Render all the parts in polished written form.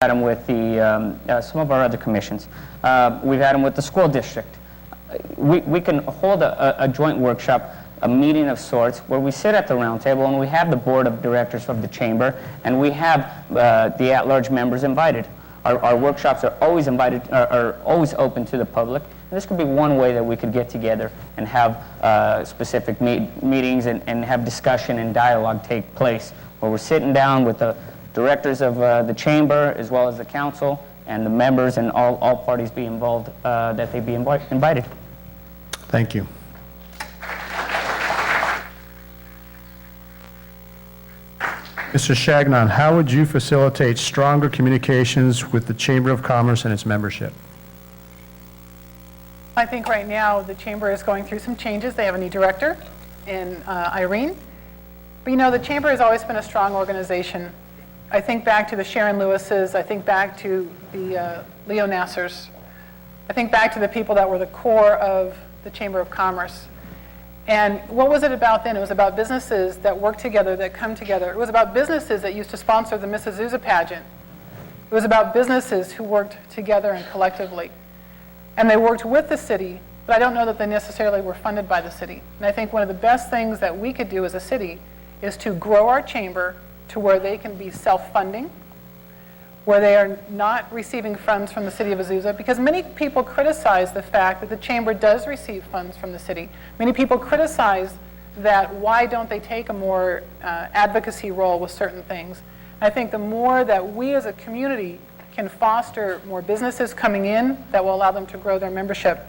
had them with the, some of our other commissions. We've had them with the school district. We can hold a joint workshop, a meeting of sorts, where we sit at the round table and we have the board of directors of the chamber and we have the at-large members invited. Our workshops are always invited, are always open to the public. And this could be one way that we could get together and have specific meetings and have discussion and dialogue take place, where we're sitting down with the directors of the chamber as well as the council and the members and all parties be involved, that they be invited. Thank you. Mr. Chagnon, how would you facilitate stronger communications with the Chamber of Commerce and its membership? I think right now the chamber is going through some changes. They have a new director in Irene. But you know, the chamber has always been a strong organization. I think back to the Sharon Lewises. I think back to the Leo Nassers. I think back to the people that were the core of the Chamber of Commerce. And what was it about then? It was about businesses that work together, that come together. It was about businesses that used to sponsor the Miss Azusa pageant. It was about businesses who worked together and collectively. And they worked with the city, but I don't know that they necessarily were funded by the city. And I think one of the best things that we could do as a city is to grow our chamber to where they can be self-funding, where they are not receiving funds from the city of Azusa, because many people criticize the fact that the chamber does receive funds from the city. Many people criticize that why don't they take a more advocacy role with certain things. I think the more that we as a community can foster more businesses coming in, that will allow them to grow their membership.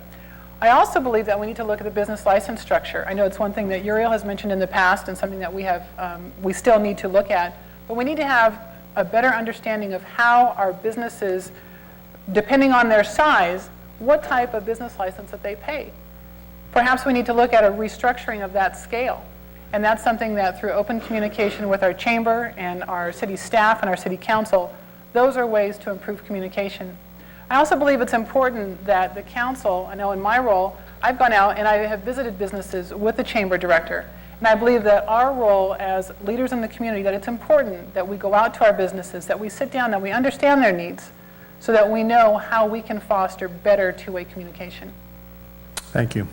I also believe that we need to look at the business license structure. I know it's one thing that Uriel has mentioned in the past and something that we still need to look at, but we need to have a better understanding of how our businesses, depending on their size, what type of business license that they pay. Perhaps we need to look at a restructuring of that scale. And that's something that through open communication with our chamber and our city staff and our city council, those are ways to improve communication. I also believe it's important that the council, I know in my role, I've gone out and I have visited businesses with the chamber director. And I believe that our role as leaders in the community, that it's important that we go out to our businesses, that we sit down, that we understand their needs, so that we know how we can foster better two-way communication. Thank you.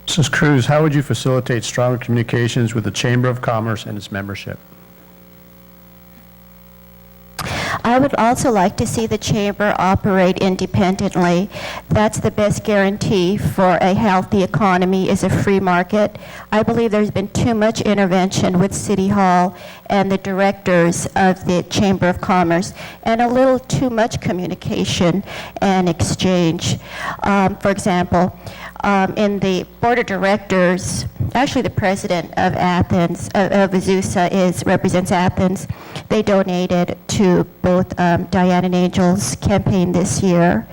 Mrs. Cruz, how would you facilitate stronger communications with the Chamber of Commerce and its membership? I would also like to see the chamber operate independently. That's the best guarantee for a healthy economy, is a free market. I believe there's been too much intervention with City Hall and the directors of the Chamber of Commerce, and a little too much communication and exchange. For example, in the board of directors, actually the president of Athens, of Azusa represents Athens. They donated to both Diane and Angel's campaign this year.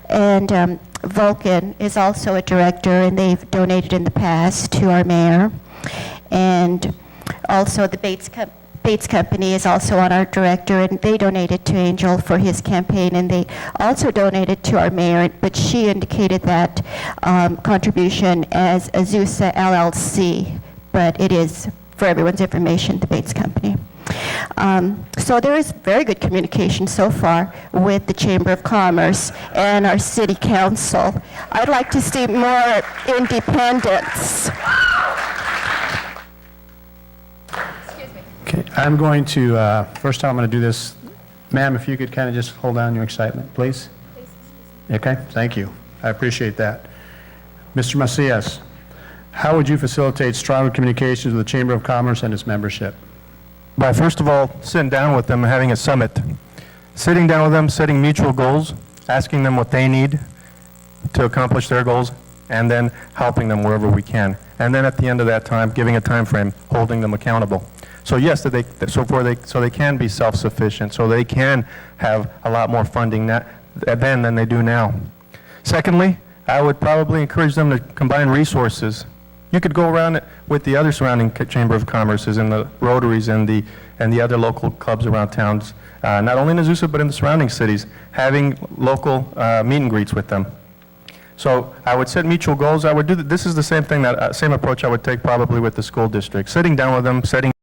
And Vulcan is also a director, and they've donated in the past to our mayor. And also the Bates Company is also on our director, and they donated to Angel for his campaign, and they also donated to our mayor, but she indicated that contribution as Azusa LLC, but it is, for everyone's information, the Bates Company. So there is very good communication so far with the Chamber of Commerce and our City Council. I'd like to see more independence. Okay, I'm going to, first time I'm going to do this. Ma'am, if you could kind of just hold down your excitement, please. Okay, thank you. I appreciate that. Mr. Macias, how would you facilitate stronger communications with the Chamber of Commerce and its membership? By first of all, sitting down with them and having a summit. Sitting down with them, setting mutual goals, asking them what they need to accomplish their goals, and then helping them wherever we can. And then at the end of that time, giving a time frame, holding them accountable. So yes, so they can be self-sufficient, so they can have a lot more funding then than they do now. Secondly, I would probably encourage them to combine resources. You could go around it with the other surrounding Chamber of Commerces and the Rotaries and the other local clubs around towns, not only in Azusa but in the surrounding cities, having local meet and greets with them. So I would set mutual goals. I would do, this is the same thing, that same approach I would take probably with the school district. Sitting down with them, setting